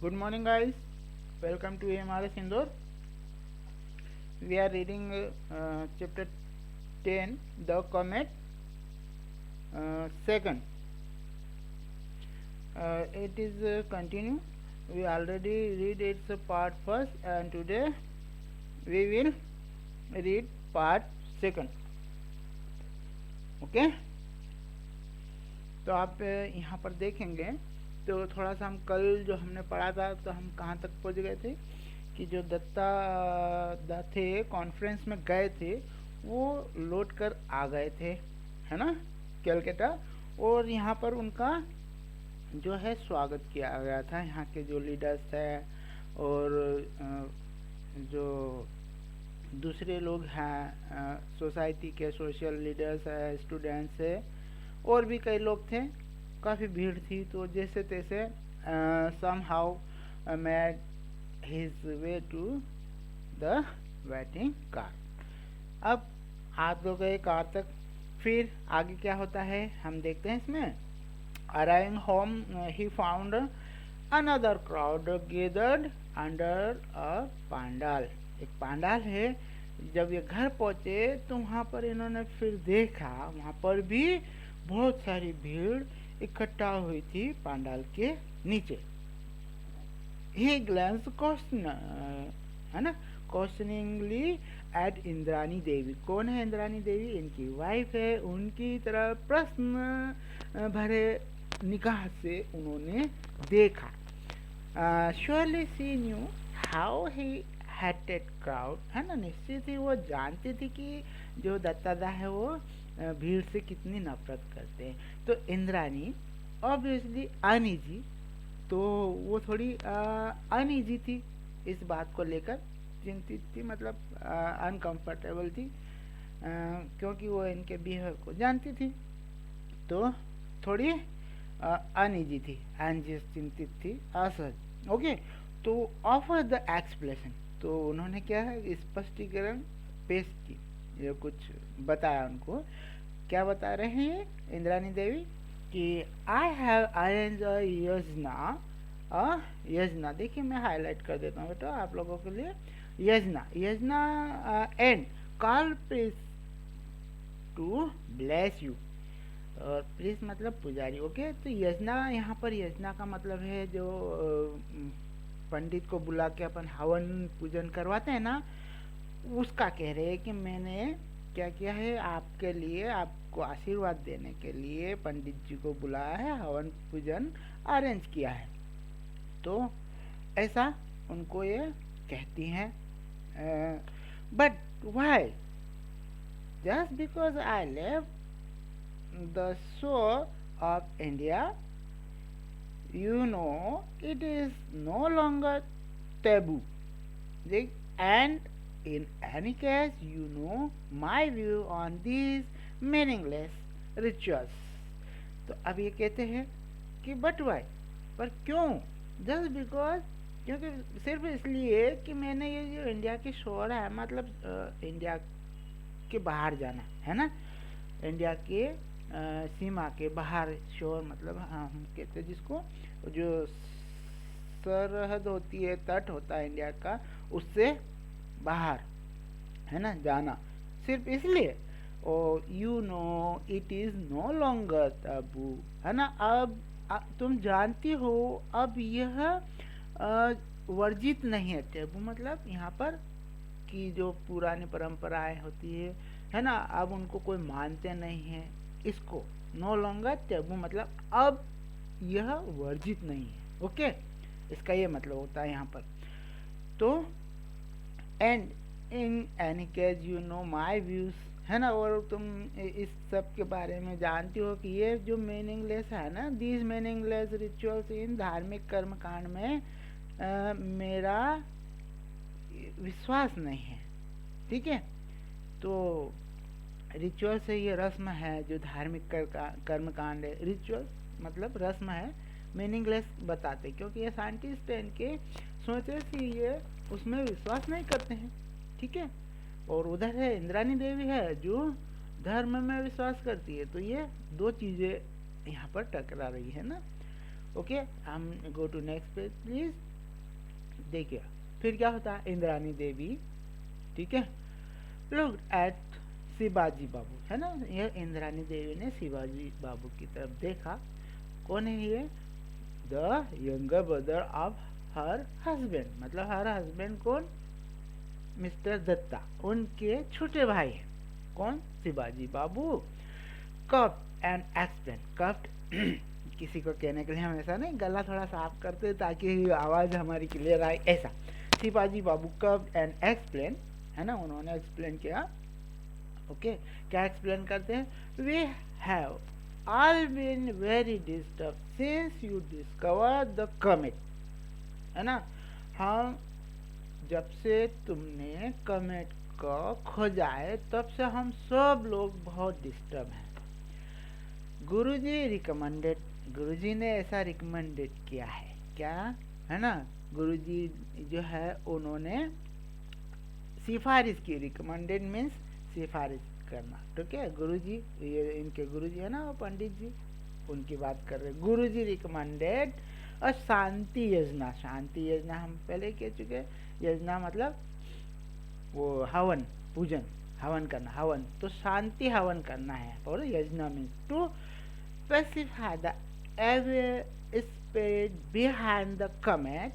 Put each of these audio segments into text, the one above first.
Good morning, guys. Welcome to AMRS Indore. We are reading chapter 10, The Comet. Second, it is continue. We already read its part first, and today we will read part second. Okay तो आप यहाँ पर देखेंगे तो थोड़ा सा हम कल जो हमने पढ़ा था तो हम कहाँ तक पहुँच गए थे कि जो दत्ता थे कॉन्फ्रेंस में गए थे वो लौट कर आ गए थे, है ना, कलकत्ता। और यहाँ पर उनका जो है स्वागत किया गया था, यहाँ के जो लीडर्स थे और जो दूसरे लोग हैं सोसाइटी के सोशल लीडर्स है, स्टूडेंट्स है, और भी कई लोग थे। काफ़ी भीड़ थी तो जैसे तैसे somehow made his way to the waiting car। अब आ तो गए कार तक, फिर आगे क्या होता है हम देखते हैं इसमें। Arriving home, he found another crowd gathered under a pandal। एक पांडाल है। जब ये घर पहुंचे तो वहाँ पर इन्होंने फिर देखा वहाँ पर भी बहुत सारी भीड़ इकट्ठा हुई थी पांडाल के नीचे। ही ग्लैंस क्वेश्चन, है ना, क्वेश्चनिंगली एट इंद्रानी देवी। कौन है इंद्रानी देवी? इनकी वाइफ है। उनकी तरफ प्रश्न भरे निगाह से उन्होंने देखा। Surely she knew how he hated crowd, है ना, निश्चित ही वो जानती थी कि जो दत्तादा है वो भीड़ से कितनी नफरत करते हैं। तो इंद्रानी ऑब्वियसली अनईजी, तो वो थोड़ी अनईजी थी, इस बात को लेकर चिंतित थी, मतलब अनकंफर्टेबल थी, क्योंकि वो इनके बिहेवियर को जानती थी तो थोड़ी अनईजी थी, एंजियस, चिंतित थी, असहज। ओके, तो ऑफर द एक्सप्लेनेशन, तो उन्होंने क्या है स्पष्टीकरण पेश की, ये कुछ बताया उनको। क्या बता रहे हैं इंद्रानी देवी कि आई हैव अरेंज अ योजना। देखिए मैं हाईलाइट कर देता हूँ बेटा आप लोगों के लिए। योजना and call please to bless you. और प्लीज मतलब पुजारी। ओके, तो योजना, यहाँ पर योजना का मतलब है जो पंडित को बुला के अपन हवन पूजन करवाते हैं ना, उसका कह रहे हैं कि मैंने क्या किया है आपके लिए, आपको आशीर्वाद देने के लिए पंडित जी को बुलाया है, हवन पूजन अरेंज किया है। तो ऐसा उनको ये कहती हैं। But why? Just because I left the shore of India, you know, it is no longer taboo, and in any case you know my view on these meaningless rituals। तो अब ये कहते हैं कि बट वाई, पर क्यों? Just because, क्योंकि सिर्फ इसलिए कि मैंने ये जो इंडिया की शोर है, मतलब इंडिया के बाहर जाना है ना, इंडिया के सीमा के बाहर, शोर मतलब हम कहते हैं जिसको जो सरहद होती है, तट होता है इंडिया का, उससे बाहर, है ना, जाना, सिर्फ इसलिए। और you know it is no longer taboo, है ना। अब तुम जानती हो अब यह वर्जित नहीं है। टेबू मतलब यहाँ पर कि जो पुरानी परंपराएं होती है ना, अब उनको कोई मानते नहीं है। इसको नो लॉन्गर टेबू मतलब अब यह वर्जित नहीं है। ओके, इसका ये मतलब होता है यहाँ पर। तो and in any case you know my views, है ना, और तुम इस सब के बारे में जानती हो कि ये जो मीनिंगलेस है ना, दीज मीनिंगलेस रिचुअल्स इन धार्मिक कर्मकांड में मेरा विश्वास नहीं है। ठीक है, तो रिचुअल से ये रस्म है जो धार्मिक कर्मकांड है। रिचुअल मतलब रस्म है, मीनिंगलेस बताते, क्योंकि ये साइंटिस्ट है, इनके सोचे से ये उसमें विश्वास नहीं करते हैं। ठीक है, और उधर है इंद्रानी देवी है जो धर्म में विश्वास करती है। तो ये दो चीज़ें यहाँ पर टकरा रही है ना। ओके, हम go to next page please. देखिए फिर क्या होता है, इंद्राणी देवी, ठीक है, लुक एट शिवाजी बाबू, है ना, ये इंद्राणी देवी ने शिवाजी बाबू की तरफ देखा। कौन है ये? The younger brother of her husband, मतलब हर हस्बैंड कौन? मिस्टर दत्ता, उनके छोटे भाई हैं। कौन? शिवाजी बाबू। कफ्ड एंड एक्सप्लेन, कफ्ड किसी को कहने के लिए हम ऐसा नहीं गला थोड़ा साफ करते ताकि आवाज हमारी क्लियर आए, ऐसा। शिवाजी बाबू कफ्ड एंड एक्सप्लेन, है ना, उन्होंने एक्सप्लेन किया। ओके, क्या एक्सप्लेन करते हैं? We have all been very disturb since you discover the comet, है ना, हम जब से तुमने कमेट को खोजा है तब से हम सब लोग बहुत डिस्टर्ब हैं। गुरुजी रिकमेंडेड, गुरुजी ने ऐसा रिकमेंडेड किया है, क्या, है ना, गुरुजी जो है उन्होंने सिफारिश की, रिकमेंडेड मीन्स सिफारिश करना, ठीक है। गुरुजी, ये इनके गुरुजी है ना वो पंडित जी, उनकी बात कर रहे हैं। गुरुजी रिकमेंडेड और शांति योजना, शांति योजना हम पहले कह चुके। योजना मतलब वो हवन, पूजन, हवन करना, हवन तो शांति हवन करना है, और योजना means to specify the evil spirit behind the comet.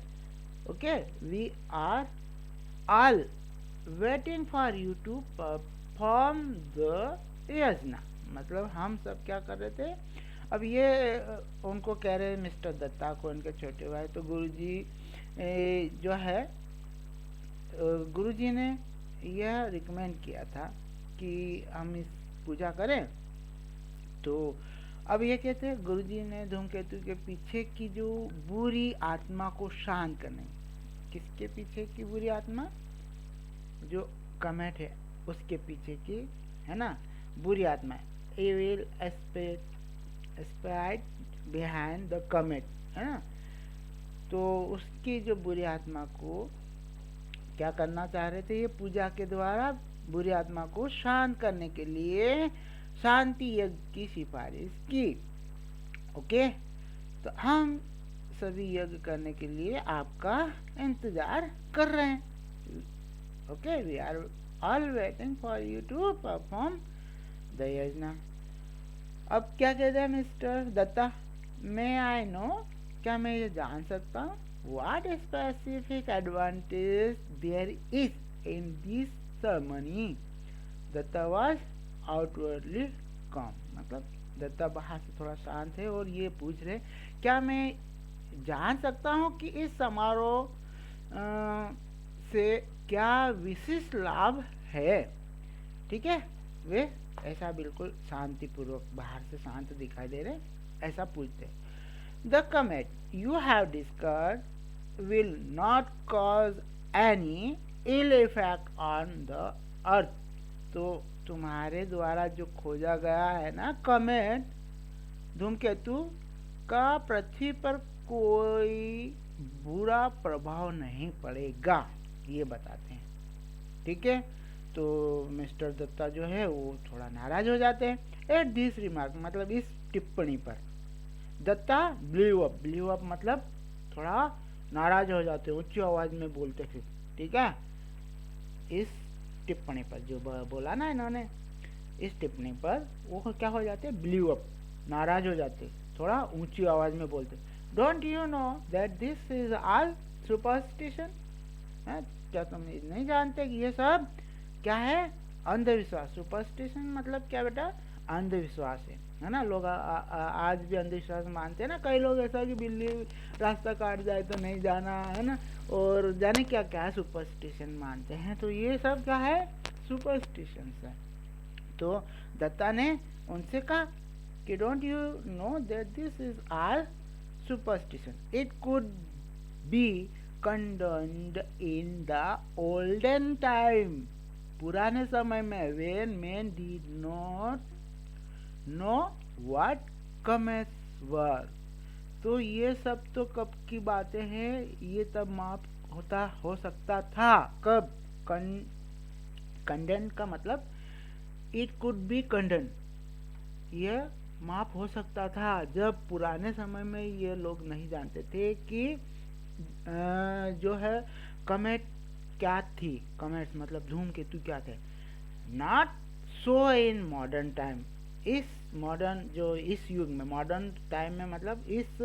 Okay, we are all waiting for you to perform the yajna, मतलब हम सब क्या कर रहे थे। अब ये उनको कह रहे मिस्टर दत्ता को, उनके छोटे भाई। तो गुरुजी जो है, गुरुजी ने यह रिकमेंड किया था कि हम इस पूजा करें। तो अब ये कहते हैं गुरुजी ने धूमकेतु के पीछे की जो बुरी आत्मा को शांत करने, किसके पीछे की बुरी आत्मा? जो कमेट है उसके पीछे की, है ना, बुरी आत्मा, evil spirit behind the comet, है ना। तो उसकी जो बुरी आत्मा को क्या करना चाह रहे थे, ये पूजा के द्वारा बुरी आत्मा को शांत करने के लिए शांति यज्ञ की सिफारिश की। ओके, तो हम सभी यज्ञ करने के लिए आपका इंतजार कर रहे हैं। Okay, we are all waiting for you to perform the yajna. अब क्या कहते हैं mister Datta, may I know, क्या मैं ये जान सकता हूँ, what specific advantage there is in this ceremony? Datta was outwardly calm, मतलब दत्ता बाहर से थोड़ा शांत है और ये पूछ रहे क्या मैं जान सकता हूँ कि इस समारोह से क्या विशिष्ट लाभ है, ठीक है। वे ऐसा बिल्कुल शांतिपूर्वक बाहर से शांत दिखाई दे रहे, ऐसा पूछते। The comet you have discovered will not cause any ill effect on the earth, तो तुम्हारे द्वारा जो खोजा गया है ना कमेट, धूमकेतु का पृथ्वी पर कोई बुरा प्रभाव नहीं पड़ेगा, ये बताते हैं, ठीक है। तो मिस्टर दत्ता जो है वो थोड़ा नाराज हो जाते हैं एट दिस रिमार्क, मतलब इस टिप्पणी पर। Datta blew up, blew up मतलब थोड़ा नाराज हो जाते, ऊंची आवाज में बोलते फिर, ठीक है। इस टिप्पणी पर जो बोला ना इन्होंने, इस टिप्पणी पर वो क्या हो जाते, ब्ल्यू अप, नाराज हो जाते, थोड़ा ऊंची आवाज में बोलते। Don't you know that this is all superstition, क्या तुम नहीं जानते कि ये सब क्या है, अंधविश्वास। सुपरस्टिशन मतलब क्या बेटा, अंधविश्वास है ना। लोग आज भी अंधविश्वास मानते हैं ना, कई लोग ऐसा कि बिल्ली रास्ता काट जाए तो नहीं जाना, है ना, और जाने क्या क्या सुपरस्टिशन मानते हैं। तो ये सब क्या है, सुपरस्टिशन है। तो दत्ता ने उनसे कहा कि don't you know that this is our superstition, it could be condoned in the olden time, पुराने समय में, when men did not know what comets were. तो ये सब तो कब की बातें हैं, ये तब माफ होता हो सकता था, कब, कंडेन का मतलब इट कुड बी कंडेन, ये माफ हो सकता था जब पुराने समय में ये लोग नहीं जानते थे कि जो है कमेट क्या थी, कमेट्स मतलब धूमकेतु क्या थे, not so in modern time. इस मॉडर्न जो इस युग में, मॉडर्न टाइम में मतलब इस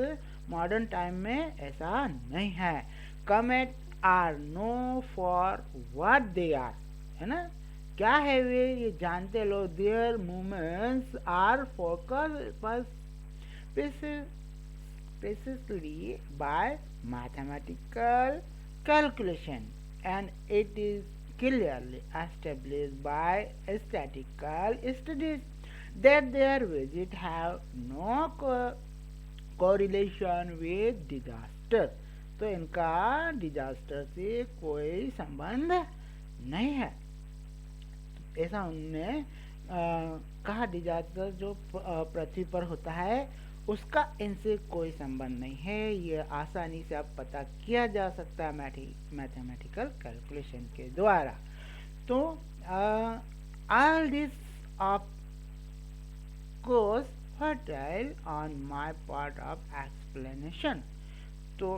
मॉडर्न टाइम में ऐसा नहीं है। Comet are know for what they are, है ना, क्या है वे ये जानते लोग। Their movements are focus precisely by mathematical calculation, and it is clearly established by statistical studies that their visit have no correlation with disaster। तो इनका डिजास्टर से कोई संबंध नहीं है, ऐसा उनने कहा। डिजास्टर जो पृथ्वी पर होता है उसका इनसे कोई संबंध नहीं है, ये आसानी से अब पता किया जा सकता है मैथमेटिकल कैलकुलेशन के द्वारा। तो all this of course fertile on my part of explanation. तो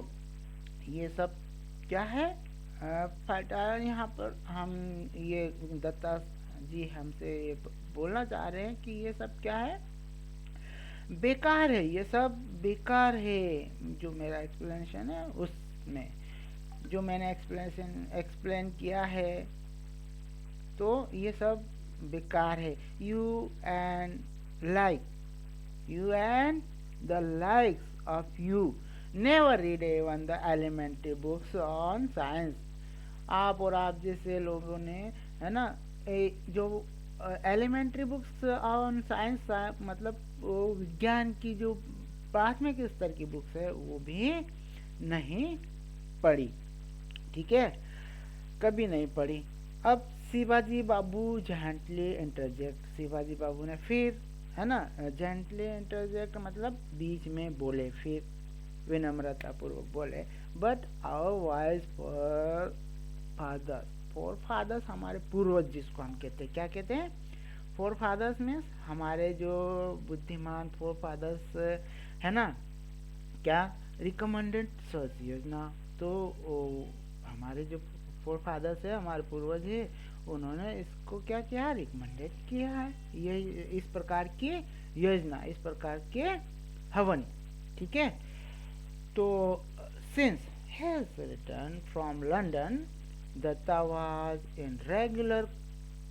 ये सब क्या है, फर्टाइल। यहाँ पर हम ये दत्ता जी हमसे ये बोलना चाह रहे हैं कि ये सब क्या है, बेकार है, ये सब बेकार है। जो मेरा एक्सप्लेनेशन है उसमें जो मैंने एक्सप्लेन किया है, तो ये सब बेकार है। You and the likes of you never read even the elementary books on science. आप और आप जैसे लोगों ने, है ना, जो एलिमेंट्री बुक्स ऑन साइंस मतलब वो विज्ञान की जो प्राथमिक स्तर की बुक्स है वो भी नहीं पढ़ी, ठीक है, कभी नहीं पढ़ी। अब शिवाजी बाबू जेंटली इंटरजेक्ट, शिवाजी बाबू ने फिर, है ना, जेंटली इंटरजेक्ट मतलब बीच में बोले, फिर विनम्रता पूर्वक बोले, but our wise forefathers हमारे पूर्वज जिसको हम कहते हैं, क्या कहते हैं, फोर फादर्स मीन्स हमारे जो बुद्धिमान फोर फादर्स, है ना, क्या रिकमेंडेड सर्च योजना। तो हमारे जो फोर फादर्स है, हमारे पूर्वज है, उन्होंने इसको क्या किया, रिकमेंडेड किया है, ये इस प्रकार की योजना, इस प्रकार के हवन, ठीक है। तो since his return from London, Datta was in regular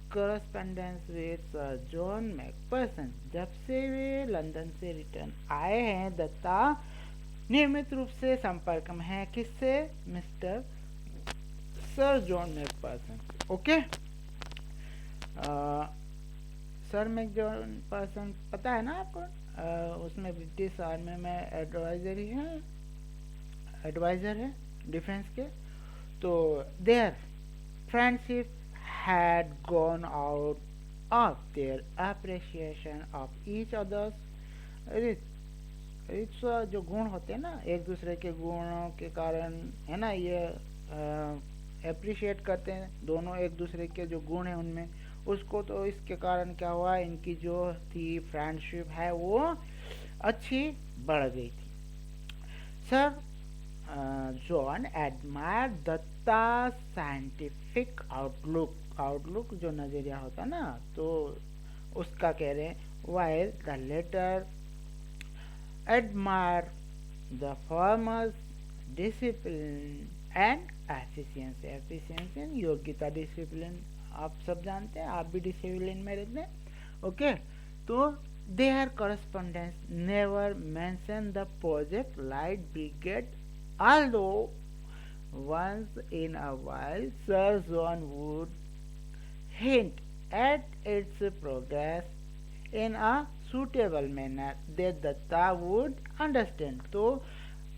correspondence with Sir John Macpherson। जब से वे लंदन से रिटर्न आए हैं, दत्ता नियमित रूप से संपर्क में है, किससे, mister sir John Macpherson. Okay, sir Macpherson पता है ना आपको, उसमें ब्रिटिश आर्मी में एडवाइजर है डिफेंस के। तो their friendship had gone out of their appreciation of each other's rich जो गुण होते हैं ना, एक दूसरे के गुणों के कारण, है ना, ये अप्रिशिएट करते हैं दोनों एक दूसरे के जो गुण हैं उनमें उसको। तो इसके कारण क्या हुआ, इनकी जो थी फ्रेंडशिप है वो अच्छी बढ़ गई थी। Sir John admire Datta scientific outlook जो नज़रिया होता ना, तो उसका कह रहे हैं, while the latter admire the former's discipline and efficiency योग्यता, डिसिप्लिन आप सब जानते हैं, आप भी डिसिप्लिन में रहते हैं, ओके। तो their correspondence never mention the project light brigade, although once in a while Sir John would hint at its progress in a suitable manner that Datta would understand। तो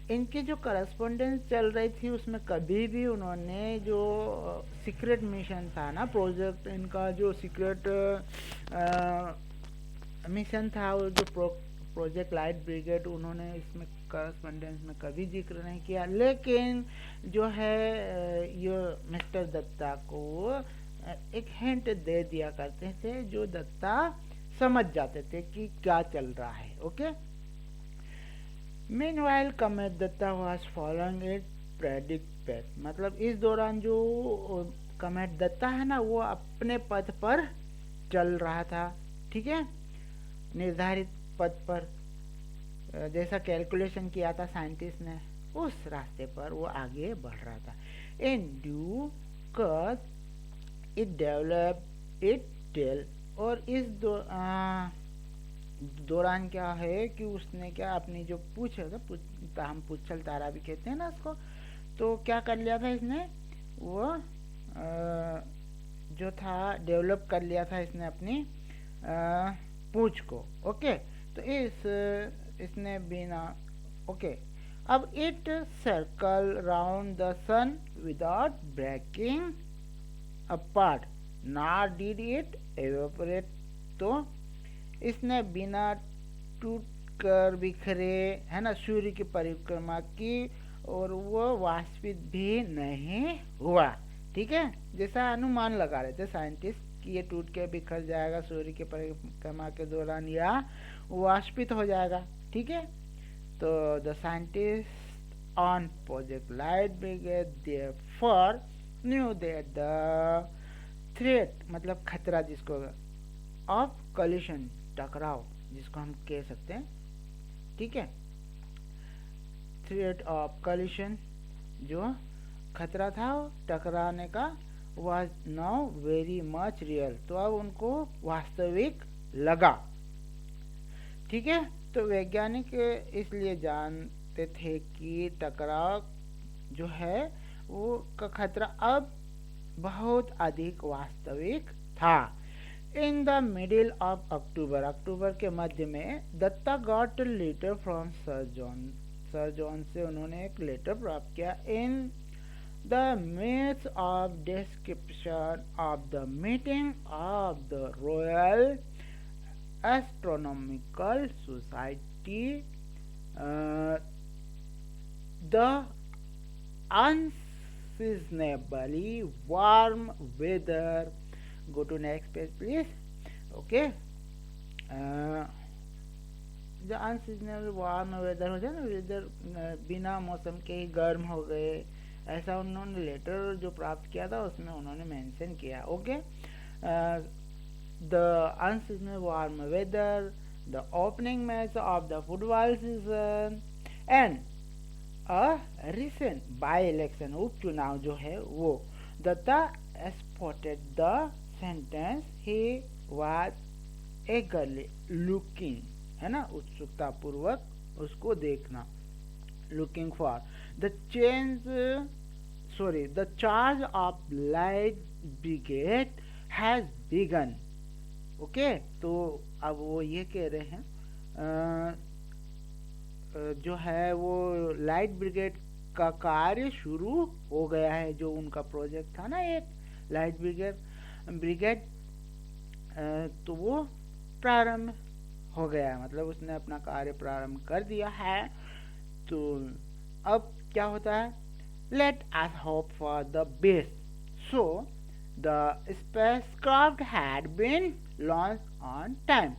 इनकी जो करस्पॉन्डेंस चल रही थी उसमें कभी भी उन्होंने जो सीक्रेट मिशन था ना, प्रोजेक्ट इनका जो सीक्रेट मिशन था, वो जो प्रोजेक्ट लाइट ब्रिगेड, उन्होंने इसमें करस्पॉन्डेंस में कभी जिक्र नहीं किया। लेकिन जो है ये मिस्टर दत्ता को एक हिंट दे दिया करते थे, जो दत्ता समझ जाते थे कि क्या चल रहा है, okay. Meanwhile, Kamet Datta was following it predict faith, मतलब इस दौरान जो कमेट दत्ता है ना वो अपने पथ पर चल रहा था, ठीक है, निर्धारित पथ पर, जैसा कैलकुलेशन किया था साइंटिस्ट ने उस रास्ते पर वो आगे बढ़ रहा था। In due course it develop it tail, और इस दौरान क्या है कि उसने क्या अपनी जो पूछ है, हम पुच्छल तारा भी कहते हैं ना उसको, तो क्या कर लिया था इसने, वो जो था डेवलप कर लिया था इसने अपनी पूछ को। ओके, तो इसने बिना, ओके, अब it circle round the sun without breaking apart, not did it evaporate, तो इसने बिना टूट कर बिखरे, है ना, सूर्य की परिक्रमा की और वो वाष्पित भी नहीं हुआ, ठीक है, जैसा अनुमान लगा रहे थे साइंटिस्ट कि ये टूट के बिखर जाएगा सूर्य की परिक्रमा के दौरान या वाष्पित हो जाएगा, ठीक है। तो the scientist on project light brigade therefore knew that the threat, मतलब खतरा जिसको, ऑफ कॉलिशन, टकराव जिसको हम कह सकते हैं, ठीक है, थ्रेट ऑफ कॉलिशन, जो खतरा था टकराने का, was now very much real, तो अब उनको वास्तविक लगा, ठीक है। तो वैज्ञानिक इसलिए जानते थे कि टकराव जो है वो का खतरा अब बहुत अधिक वास्तविक था। In the middle of October, अक्टूबर के मध्य में, Datta got letter from sir John, sir John से उन्होंने एक लेटर प्राप्त किया। In the midst of description of the meeting of the Royal Astronomical Society, the unseasonably warm weather, go to next page please, okay, जो unseasonal warm weather हो जाए ना, weather बिना मौसम के ही गर्म हो गए, ऐसा उन्होंने लेटर जो प्राप्त किया था उसमें उन्होंने मेंशन किया। Okay, the unseasonal warm weather, the opening match of the football season and a recent by election, उपचुनाव जो है वो, Datta spotted the sentence he was eagerly looking, है ना, उत्सुकता पूर्वक उसको देखना, looking for the change, sorry, the charge of light brigade has begun. Okay, तो अब वो ये कह रहे हैं जो है वो लाइट ब्रिगेड का कार्य शुरू हो गया है, जो उनका प्रोजेक्ट था ना एक लाइट ब्रिगेड, तो वो प्रारंभ हो गया, मतलब उसने अपना कार्य प्रारंभ कर दिया है। तो अब क्या होता है, let us hope for the best, so the spacecraft had been launch on time,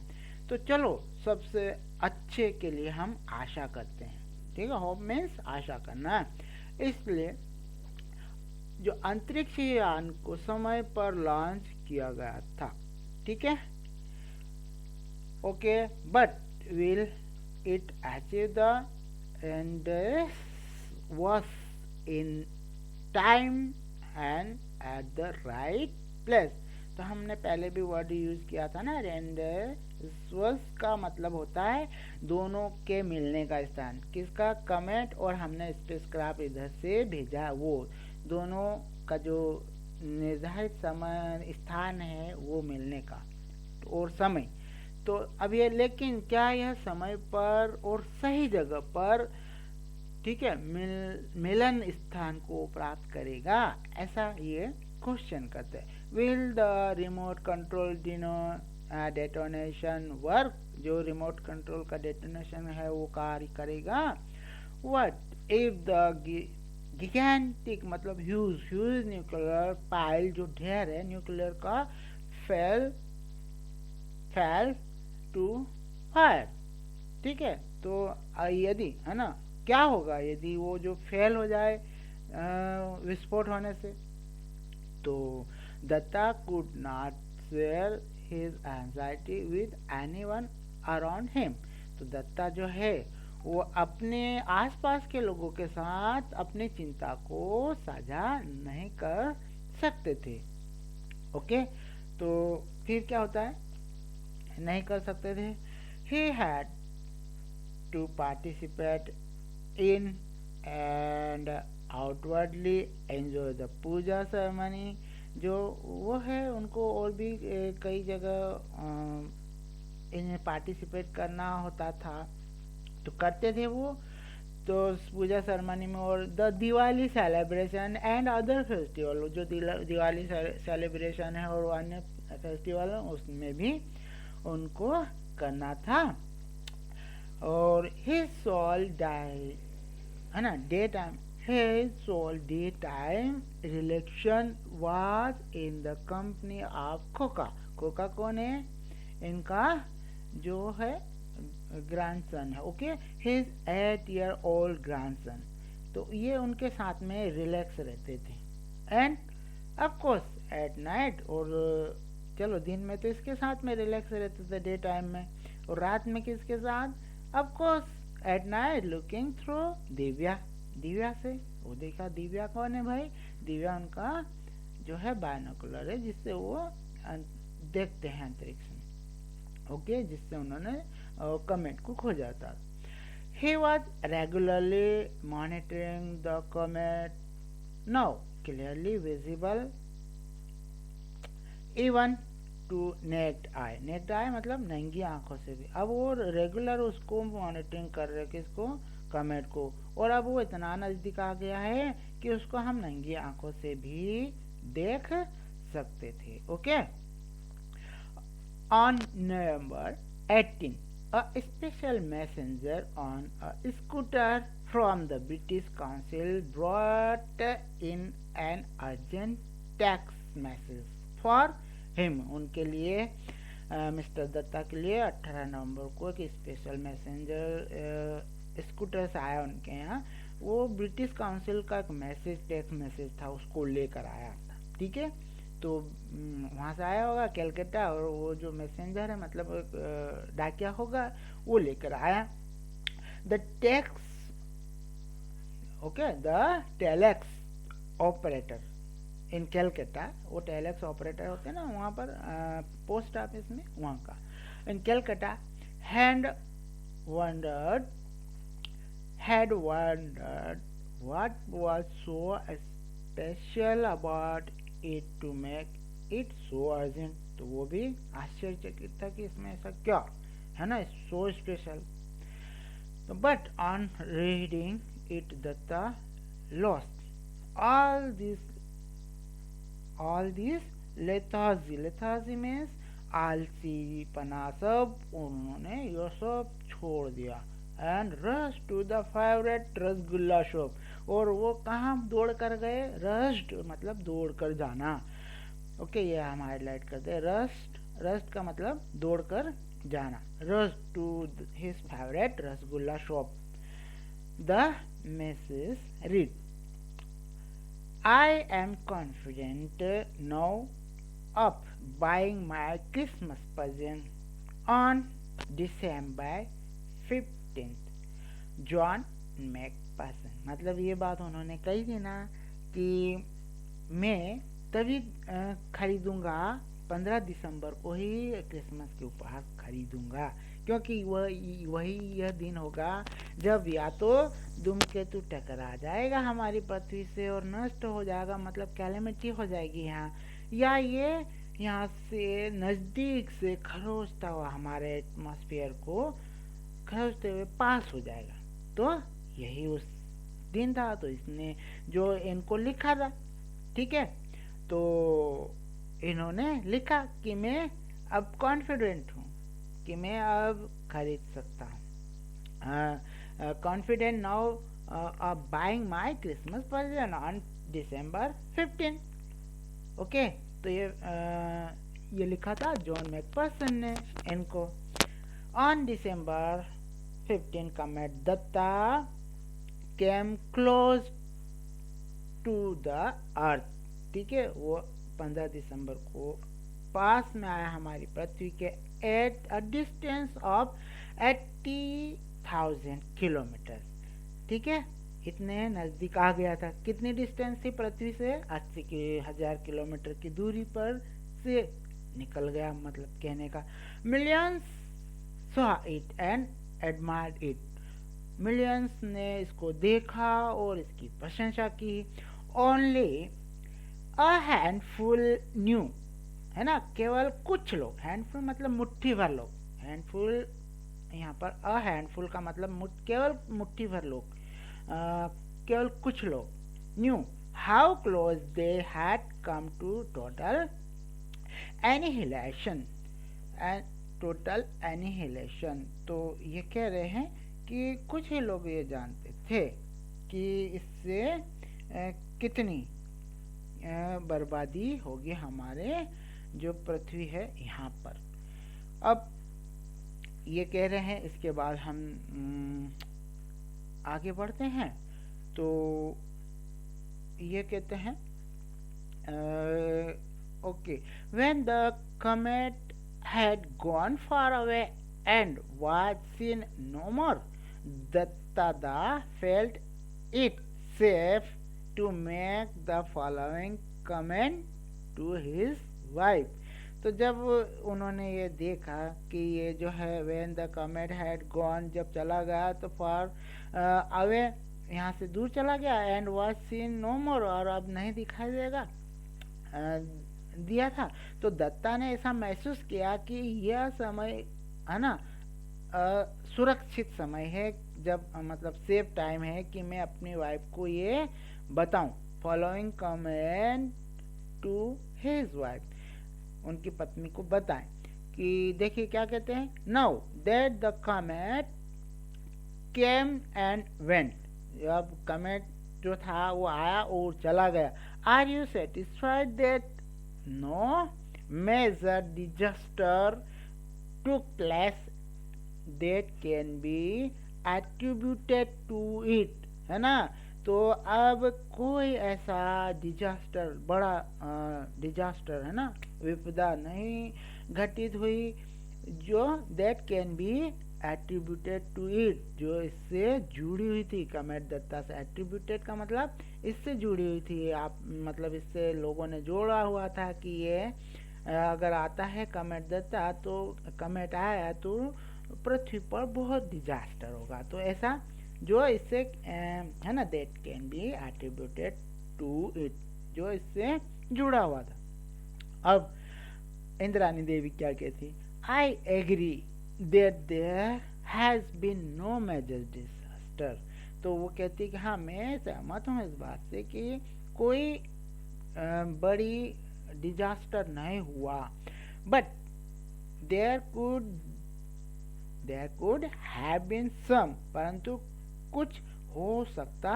तो चलो सबसे अच्छे के लिए हम आशा करते हैं, ठीक है, होप मीन्स आशा करना, इसलिए जो अंतरिक्ष यान को समय पर लॉन्च किया गया था, ठीक है। Okay, but will it achieve the Andes was in time and at the right place, तो हमने पहले भी वर्ड यूज किया था ना, रेंडस का मतलब होता है दोनों के मिलने का स्थान, किसका, कमेट, और हमने स्पेसक्राफ्ट इधर से भेजा, वो दोनों का जो निर्धारित समय स्थान है वो मिलने का और समय, तो अब ये, लेकिन क्या यह समय पर और सही जगह पर, ठीक है, मिलन स्थान को प्राप्त करेगा, ऐसा ये क्वेश्चन करते हैं। Will the remote control detonation work, जो रिमोट कंट्रोल का डेटोनेशन है वो कार्य करेगा। व्हाट इफ द गिगेंटिक, मतलब ह्यूज न्यूक्लियर पाइल, जो ढेर है न्यूक्लियर का, फेल टू फायर, ठीक है, तो यदि, है ना, क्या होगा यदि वो जो फेल हो जाए विस्फोट होने से। तो Datta could not share his anxiety with anyone around him. तो दत्ता जो है वो अपने आसपास के लोगों के साथ अपनी चिंता को साझा नहीं कर सकते थे। ओके, तो फिर क्या होता है, नहीं कर सकते थे। He had to participate in and outwardly enjoy the puja ceremony. जो वो है उनको और भी कई जगह इन्हें पार्टिसिपेट करना होता था, तो करते थे वो। तो पूजा सेरेमनी में और the Diwali celebration and other festival, जो दिवाली सेलिब्रेशन है और अन्य फेस्टिवल है उसमें भी उनको करना था। और हिज सोल डाई, है ना, day time, his sole day time relaxation was in the company of Khoka. Khoka कौन है, इनका जो है ग्रैंडसन है। Okay, his 8 year old grandson. तो ये उनके साथ में रिलैक्स रहते थे। And of course at night, और चलो दिन में तो इसके साथ में रिलैक्स रहते थे डे टाइम में, और रात में किसके साथ, of course at night looking through Divya, Divya से। वो देखा, दिव्या कौन है भाई, दिव्या उनका जो है बायनोकुलर है जिससे वो देखते हैं अंतरिक्ष में। ओके, जिससे उन्होंने कमेट को खोजा था। He was regularly monitoring the comet, now clearly visible even to naked eye. Naked eye मतलब नंगी आंखों से भी। अब वो रेगुलर उसको मॉनिटरिंग कर रहे, किसको, कमेट को। और अब वो इतना नजदीक आ गया है कि उसको हम नंगी आंखों से भी देख सकते थे। Okay, on November 18, a special messenger on a scooter from the British Council brought in an urgent text message for him। उनके लिए मिस्टर दत्ता के लिए 18 नवंबर को एक स्पेशल मैसेंजर स्कूटर से आया उनके यहाँ। वो ब्रिटिश काउंसिल का एक मैसेज, टेक्स्ट मैसेज था, उसको लेकर आया था। ठीक है, तो वहाँ से आया होगा कैलकाटा, और वो जो मैसेंजर है मतलब डाकिया होगा, वो लेकर आया। द टेक्स, okay, the telex operator in Calcutta, वो टेलेक्स ऑपरेटर होते हैं ना वहाँ पर पोस्ट ऑफिस में, वहाँ का, इन Calcutta, had wondered what was so special about it to make it so urgent। तो वो भी आश्चर्यचकित था कि इसमें ऐसा क्या है ना, so special. But on reading it Datta lost all this lethargy means आलसी पना सब उन्होंने ये सब छोड़ दिया। And rush to the favourite rasgulla shop, और वो कहाँ दौड़ कर गए, रश्ड मतलब दौड़ कर जाना। ओके, ये हम हाईलाइट करते हैं, रस्ट का मतलब दौड़ कर जाना। Rush to his favourite rasgulla shop. The message read, I am confident now of buying my Christmas present on December 15th, John Macpherson. मतलब ये बात उन्होंने कही थी ना कि मैं तभी खरीदूंगा 15 दिसंबर को ही क्रिसमस के उपहार खरीदूंगा, क्योंकि वही यह दिन होगा जब या तो धूमकेतु टकरा जाएगा हमारी पृथ्वी से और नष्ट हो जाएगा, मतलब कैलेमिटी हो जाएगी यहाँ, या ये यहाँ से नज़दीक से खरोचता हुआ हमारे एटमॉस्फेयर को खरोचते हुए पास हो जाएगा। तो यही उस दिन था, तो इसने जो इनको लिखा था, ठीक है, तो इन्होंने लिखा कि मैं अब कॉन्फिडेंट हूँ कि मैं अब खरीद सकता हूँ। Confident now of buying my Christmas present on December 15। Okay, तो ये लिखा था जॉन मैकपर्सन ने इनको। On December 15 comet Datta came close to the earth, ठीक है, वो 15 दिसंबर को पास में आया हमारी पृथ्वी के at a distance of 80,000 kilometre, ठीक है, इतने नज़दीक आ गया था। कितनी डिस्टेंस थी पृथ्वी से? 80,000 किलोमीटर की दूरी पर से निकल गया, मतलब कहने का। Millions saw it and admired it, millions ने इसको देखा और इसकी प्रशंसा की। ओनली अ हैंडफुल न्यू, है ना, केवल कुछ लोग, हैंडफुल मतलब मुट्ठी भर लोग, हैंडफुल यहाँ पर अ हैंडफुल का मतलब केवल मुट्ठी भर लोग, केवल कुछ लोग knew how close they had come to total annihilation and total annihilation. तो ये कह रहे हैं कि कुछ ही लोग ये जानते थे कि इससे कितनी बर्बादी होगी हमारे जो पृथ्वी है यहाँ पर। अब ये कह रहे हैं, इसके बाद हम आगे बढ़ते हैं। तो ये कहते हैं okay, when the comet had gone far away and was seen no more, Dattada felt it safe to make the following comment to his wife। तो जब उन्होंने ये देखा कि ये जो है when the comet had gone, जब चला गया तो far away, यहाँ से दूर चला गया, and was seen no more, और अब नहीं दिखाई देगा दिया था, तो दत्ता ने ऐसा महसूस किया कि यह समय है ना सुरक्षित समय है, जब मतलब सेफ टाइम है कि मैं अपनी वाइफ को ये बताऊं। Following comment to his wife, उनकी पत्नी को बताएं कि देखिए क्या कहते हैं, now that the comet came and went, अब कमेट जो था वो आया और चला गया। Are you satisfied that no major disaster took place that can be attributed to it, है ना। तो अब कोई ऐसा डिजास्टर, बड़ा डिजास्टर है ना, विपदा नहीं घटित हुई जो that can be attributed to it, जो इससे जुड़ी हुई थी। कमेट दत्ता से, attributed का मतलब इससे जुड़ी हुई थी, आप मतलब इससे लोगों ने जोड़ा हुआ था कि ये अगर आता है कमेट दत्ता, तो कमेट आया तो पृथ्वी पर बहुत डिजास्टर होगा, तो ऐसा जो इससे है ना, that can be attributed to it, जो इससे जुड़ा हुआ था। अब इंद्रानी देवी क्या कहती, I agree that there has been no major disaster. तो वो कहती कि हाँ, मैं सहमत हूँ इस बात से कि कोई बड़ी डिजास्टर नहीं हुआ, but there could have been some, परंतु कुछ हो सकता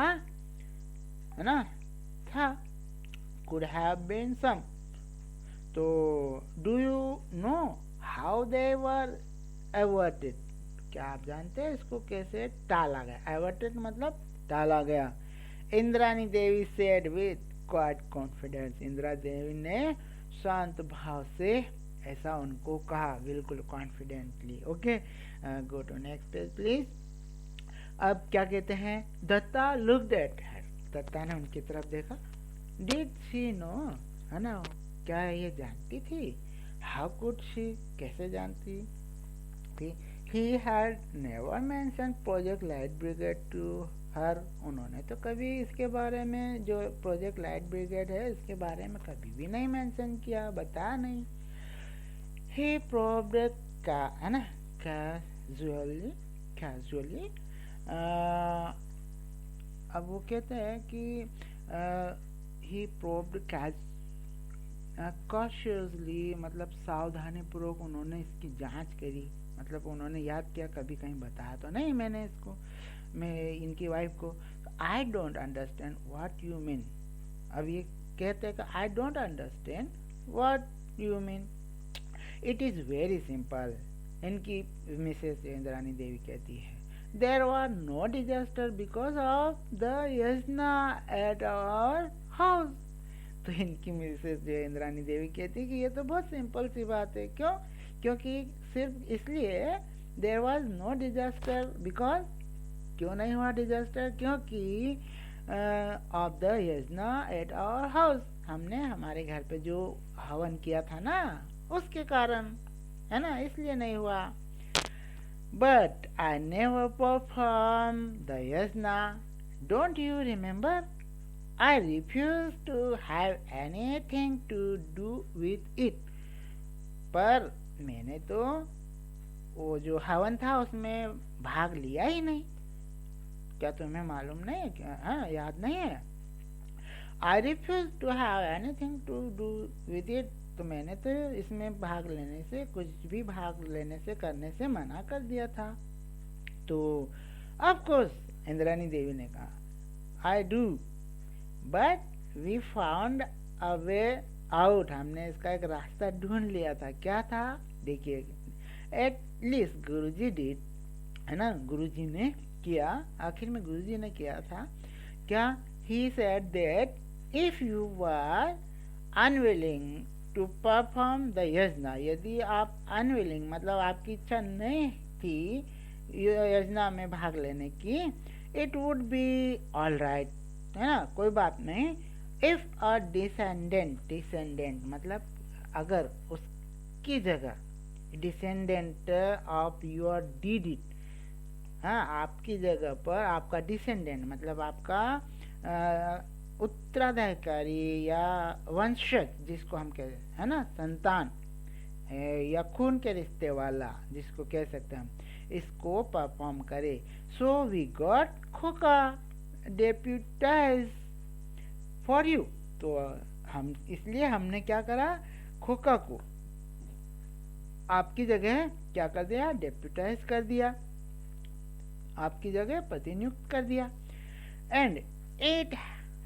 है ना था, कुड हैव बीन सम। तो do you know how they were averted, क्या आप जानते हैं इसको कैसे टाला गया? एवर्टेड मतलब टाला गया। Indrani Devi said with quiet confidence, Indira Devi ने शांत भाव से ऐसा उनको कहा, बिल्कुल confidently. Okay, go to next page please. अब क्या कहते हैं, Datta looked at her, Datta ने उनकी तरफ देखा। डिड शी नो, है ना, क्या ये जानती थी? हाउ कुड शी, कैसे जानती थी? He had never mentioned Project Light Brigade to her, उन्होंने तो कभी इसके बारे में, जो प्रोजेक्ट लाइट ब्रिगेड है इसके बारे में कभी भी नहीं मेंशन किया, बताया नहीं। He probed का, है ना, कैजुअली अब वो कहते हैं कि he probed cautiously, मतलब सावधानी पूर्वक उन्होंने इसकी जांच करी, मतलब उन्होंने याद किया, कभी कहीं बताया तो नहीं मैंने इसको, मैं इनकी वाइफ को। I don't understand what you mean, अब ये कहते हैं कि I don't understand what you mean, it is very simple, इनकी मिसेस इंद्रानी देवी कहती है। There was no disaster because of the yajna at our house. तो इनकी मिसेस जो इंद्रानी देवी कहती कि ये तो बहुत सिंपल सी बात है। क्यों? क्योंकि सिर्फ इसलिए there was no disaster because, क्यों नहीं हुआ डिजास्टर? क्योंकि of the yajna at our house, हमने हमारे घर पे जो हवन किया था ना उसके कारण, है ना, इसलिए नहीं हुआ। But I never perform the yajna, don't you remember? I refuse to have anything to do with it. पर मैंने तो वो जो हवन था उसमें भाग लिया ही नहीं। क्या तुम्हें मालूम नहीं है? क्या हाँ, याद नहीं है? I refuse to have anything to do with it. तो मैंने तो इसमें भाग लेने से, कुछ भी भाग लेने से, करने से मना कर दिया था। तो ऑफ कोर्स इंद्रानी देवी ने कहा I do, but we found a way out. हमने इसका एक रास्ता ढूंढ लिया था। क्या था? देखिए, एट लीस्ट गुरुजी डिड, है ना, गुरुजी ने किया, आखिर में गुरुजी ने किया था क्या? He said that if you were unwilling to perform the yajna, यदि आप अनविलिंग मतलब आपकी इच्छा नहीं थी यजना में भाग लेने की, it would be all right, है ना, कोई बात नहीं। इफ अ डिसेंडेंट, डिसेंडेंट मतलब अगर उसकी जगह descendant of your did it, हाँ, आपकी जगह पर आपका डिसेंडेंट मतलब आपका उत्तराधिकारी या वंशज जिसको हम कहते हैं, है ना, संतान या खून के रिश्ते वाला जिसको कह सकते हैं हम, इसको परफॉर्म करे। So we got Khoka deputise for you. तो हम इसलिए हमने क्या करा? खोका को आपकी जगह क्या कर दिया? डेप्यूटाइज कर दिया, आपकी जगह प्रतिनियुक्त कर दिया। एंड इट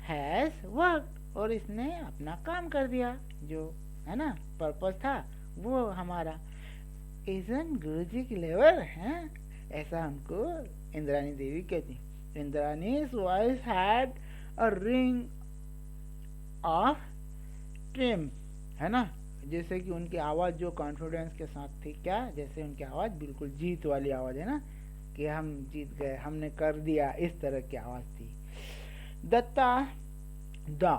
हैज वर्क, और इसने अपना काम कर दिया, जो है ना पर्पस था वो हमारा। इजन गुरुजी की लेवल है, ऐसा हमको इंद्रानी देवी कहती। इंद्रानी's voice had a ring of triumph, है ना, जैसे कि उनकी आवाज़ जो कॉन्फिडेंस के साथ थी, क्या, जैसे उनकी आवाज़ बिल्कुल जीत वाली आवाज़ है ना, कि हम जीत गए, हमने कर दिया, इस तरह की आवाज़ थी। Datta the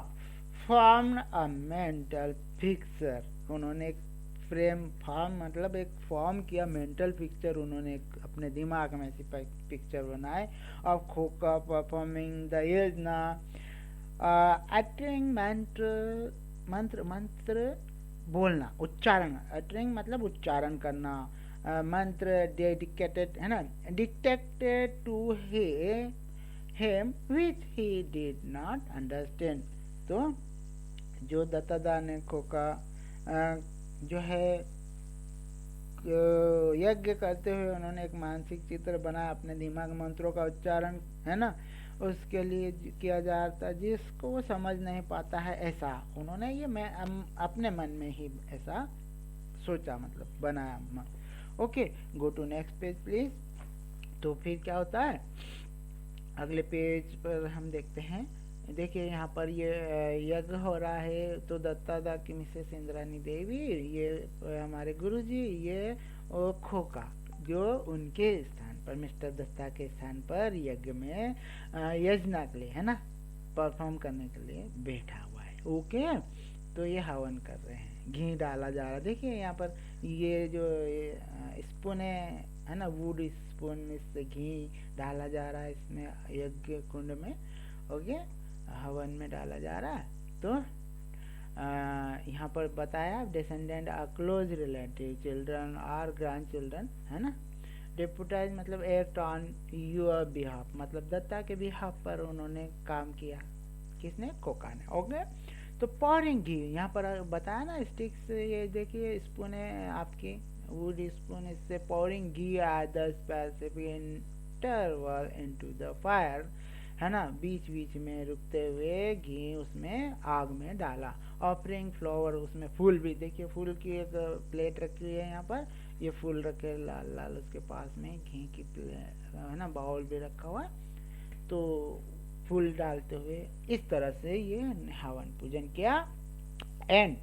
form a mental picture, उन्होंने एक फ्रेम फॉर्म मतलब एक फॉर्म किया, मेंटल पिक्चर उन्होंने अपने दिमाग में से पिक्चर बनाए of खोका performing the Yojana, uttering मंत्र, मंत्र मंत्र बोलना, उच्चारण, अटरिंग मतलब उच्चारण करना, मंत्र डेडिकेटेड, है ना, dictated to him which he did not understand. तो जो दत्तादा ने खोका जो है यज्ञ करते हुए उन्होंने एक मानसिक चित्र बनाया, अपने दिमाग मंत्रों का उच्चारण, है ना, उसके लिए किया जाता, जिसको वो समझ नहीं पाता है, ऐसा उन्होंने ये मैं अपने मन में ही ऐसा सोचा, मतलब बनाया। Okay, go to next page please. तो फिर क्या होता है, अगले पेज पर हम देखते हैं। देखिए यहाँ पर ये यज्ञ हो रहा है, तो दत्तादा की मिसेस इंद्रानी देवी, ये हमारे गुरुजी, ये खोका जो उनके स्थान पर, मिस्टर दत्ता के स्थान पर यज्ञ में यजना के लिए, है ना, परफॉर्म करने के लिए बैठा हुआ है। ओके, तो ये हवन कर रहे हैं, घी डाला जा रहा है। देखिए यहाँ पर ये जो स्पून है ना, वुड स्पून, इससे घी डाला जा रहा है इसमें यज्ञ कुंड में। ओके, हवन में डाला जा रहा है। तो यहाँ पर बताया descendant are close relative, children और ग्रैंड चिल्ड्रन, है ना। डेप्यूटाइज मतलब एक्ट ऑन योर बिहाफ, मतलब दत्ता के बिहाफ पर उन्होंने काम किया, किसने? खोका ने। ओके, तो पॉरिंग घी, यहाँ पर बताया ना स्टिक से, ये देखिए स्पून है आपकी वुड स्पून, इससे pouring ghee at the specific interval into the fire, है ना, बीच बीच में रुकते हुए घी उसमें आग में डाला। ऑफरिंग फ्लावर, उसमें फूल भी, देखिए फूल की एक प्लेट रखी हुई है यहाँ पर, ये फूल रखे लाल लाल, उसके पास में घी की है ना बाउल भी रखा हुआ, तो फूल डालते हुए इस तरह से ये हवन पूजन किया। And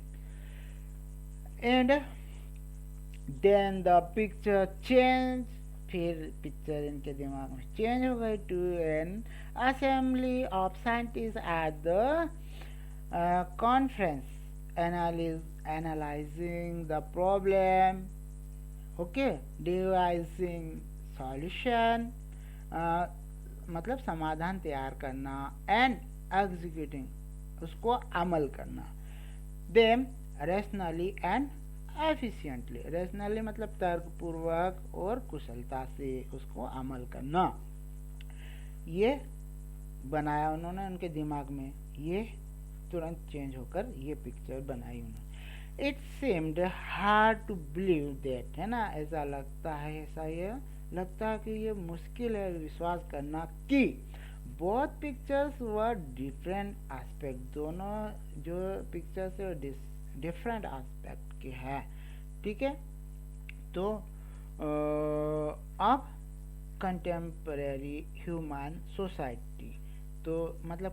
then the picture change, फिर पिक्चर इनके दिमाग में चेंज हो गई to an assembly of scientist at the conference analysing the problem, okay, devising solution, मतलब समाधान तैयार करना, एंड एग्जीक्यूटिंग उसको अमल करना, them rationally and efficiently, rationally मतलब तर्कपूर्वक और कुशलता से उसको अमल करना, ये बनाया उन्होंने उनके दिमाग में, ये तुरंत चेंज होकर ये पिक्चर बनाई उन्होंने। It seemed hard to believe that, है ना, ऐसा लगता है, ऐसा ये लगता है कि ये मुश्किल है विश्वास करना कि both pictures were different aspect, दोनों जो पिक्चर्स है डिफरेंट एस्पेक्ट के हैं, ठीक है। तो अब कंटेम्पररी ह्यूमन सोसाइटी, तो मतलब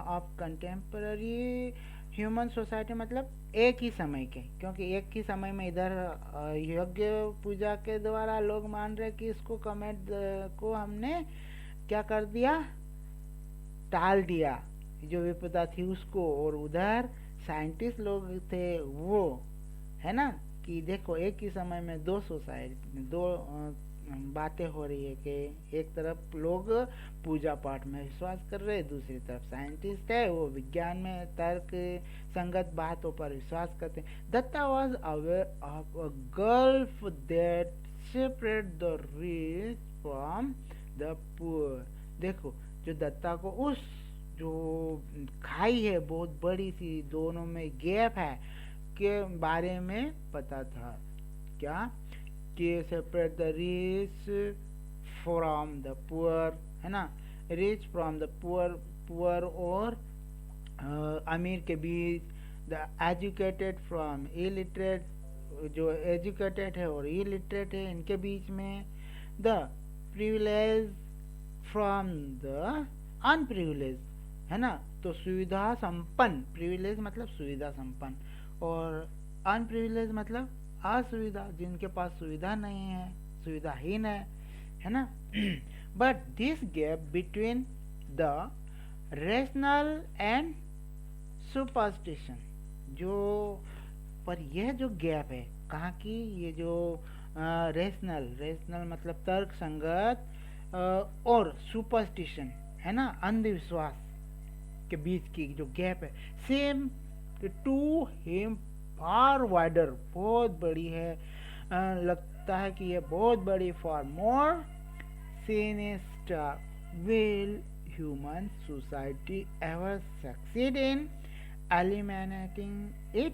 ऑफ कंटेम्पररी ह्यूमन सोसाइटी मतलब एक ही समय के, क्योंकि एक ही समय में इधर यज्ञ पूजा के द्वारा लोग मान रहे कि इसको कमेंट को हमने क्या कर दिया, टाल दिया जो विपदा थी उसको, और उधर साइंटिस्ट लोग थे वो, है ना, कि देखो एक ही समय में दो सोसाइटी, दो बातें हो रही है कि एक तरफ लोग पूजा पाठ में विश्वास कर रहे हैं, दूसरी तरफ साइंटिस्ट है वो विज्ञान में तर्क संगत बातों पर विश्वास करते हैं। Datta was aware of a gulf that separate the rich from the poor, देखो जो दत्ता को उस जो खाई है बहुत बड़ी सी, दोनों में गैप है के बारे में पता था, क्या कि separate the rich from the poor, है ना, rich from the poor, poor और अमीर के बीच, द एजुकेटेड फ्रॉम इलिटरेट, जो एजुकेटेड है और इलिटरेट है इनके बीच में, the privilege from the unprivileged, है ना, तो सुविधा संपन्न, प्रिविलेज मतलब सुविधा संपन्न और अनप्रिविलेज मतलब असुविधा, जिनके पास सुविधा नहीं है, सुविधाहीन है ना। But this gap between the rational and superstition, जो पर यह जो गैप है कहाँ की, ये जो रेशनल मतलब तर्क संगत और सुपरस्टिशन, है ना, अंधविश्वास के बीच की जो गैप है, seem to him far wider, बहुत बड़ी है, लगता है कि ये बहुत बड़ी, far more sinister, will human society ever succeed in eliminating it,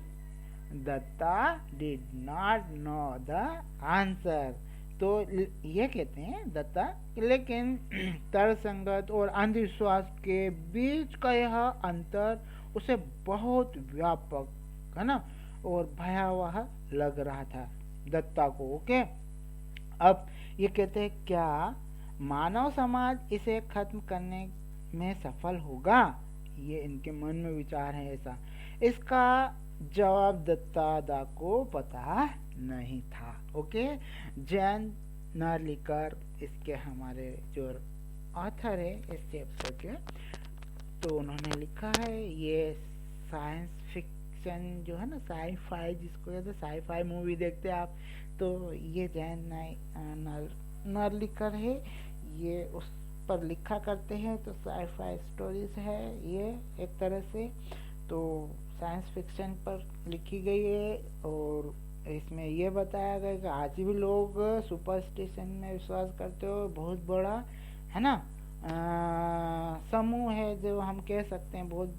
Datta did not know the answer, तो ये कहते हैं दत्ता, लेकिन तर्कसंगत और अंधविश्वास के बीच का यह अंतर उसे बहुत व्यापक, है ना, और भयावह लग रहा था दत्ता को, ओके। अब ये कहते हैं क्या मानव समाज इसे खत्म करने में सफल होगा, ये इनके मन में विचार है ऐसा, इसका जवाब दत्ता को पता नहीं था, ओके। जैन नार्लिकर इसके हमारे जो ऑथर है इस चैप्टर के, तो उन्होंने लिखा है ये साइंस फिक्शन जो है ना, साई-फाई जिसको कहते हैं, साई-फाई मूवी देखते हैं आप, तो ये जैन नार्लिकर है, ये उस पर लिखा करते हैं, तो साई-फाई स्टोरीज है ये एक तरह से, तो साइंस फिक्शन पर लिखी गई है, और इसमें ये बताया गया कि आज भी लोग सुपरस्टिशन में विश्वास करते हो, बहुत बड़ा, है ना, समूह है जो हम कह सकते हैं, बहुत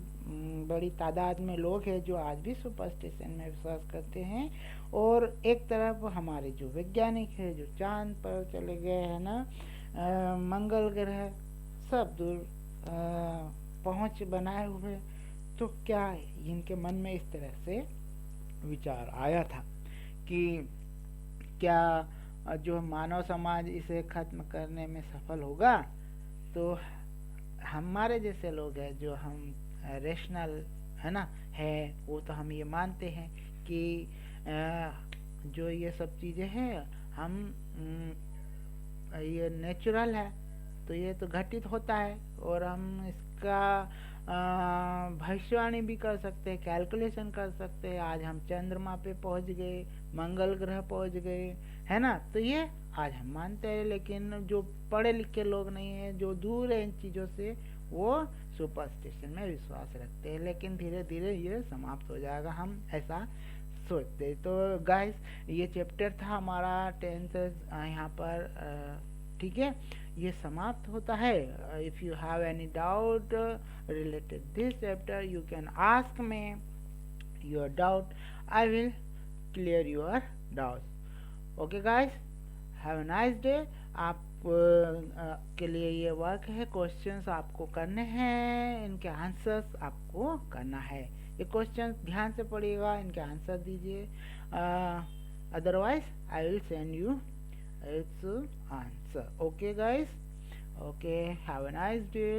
बड़ी तादाद में लोग हैं जो आज भी सुपरस्टिशन में विश्वास करते हैं, और एक तरफ हमारे जो वैज्ञानिक है जो चांद पर चले गए हैं ना, मंगल ग्रह सब दूर पहुंच बनाए हुए, तो क्या इनके मन में इस तरह से विचार आया था कि क्या जो मानव समाज इसे खत्म करने में सफल होगा? तो हमारे जैसे लोग हैं जो हम रेशनल है ना है, वो तो हम ये मानते हैं कि जो ये सब चीज़ें हैं हम ये नेचुरल है, तो ये तो घटित होता है और हम इसका भविष्यवाणी भी कर सकते हैं, कैलकुलेशन कर सकते हैं। आज हम चंद्रमा पे पहुंच गए, मंगल ग्रह पहुंच गए, है ना? तो ये आज हम मानते हैं, लेकिन जो पढ़े लिखे लोग नहीं हैं, जो दूर है इन चीज़ों से, वो सुपरस्टिशन में विश्वास रखते हैं। लेकिन धीरे धीरे ये समाप्त हो जाएगा, हम ऐसा सोचते। तो गाइस, ये चैप्टर था हमारा 10th यहाँ पर, ठीक है, ये समाप्त होता है। If you have any doubt related this chapter, you can ask me your doubt. I will clear your doubts. Okay guys, have a nice day. आप के लिए ये वर्क है, क्वेश्चंस आपको करने हैं, इनके आंसर्स आपको करना है। ये क्वेश्चंस ध्यान से पढ़िएगा, इनके आंसर दीजिए, otherwise I will send you it's answer. Okay guys, okay, have a nice day.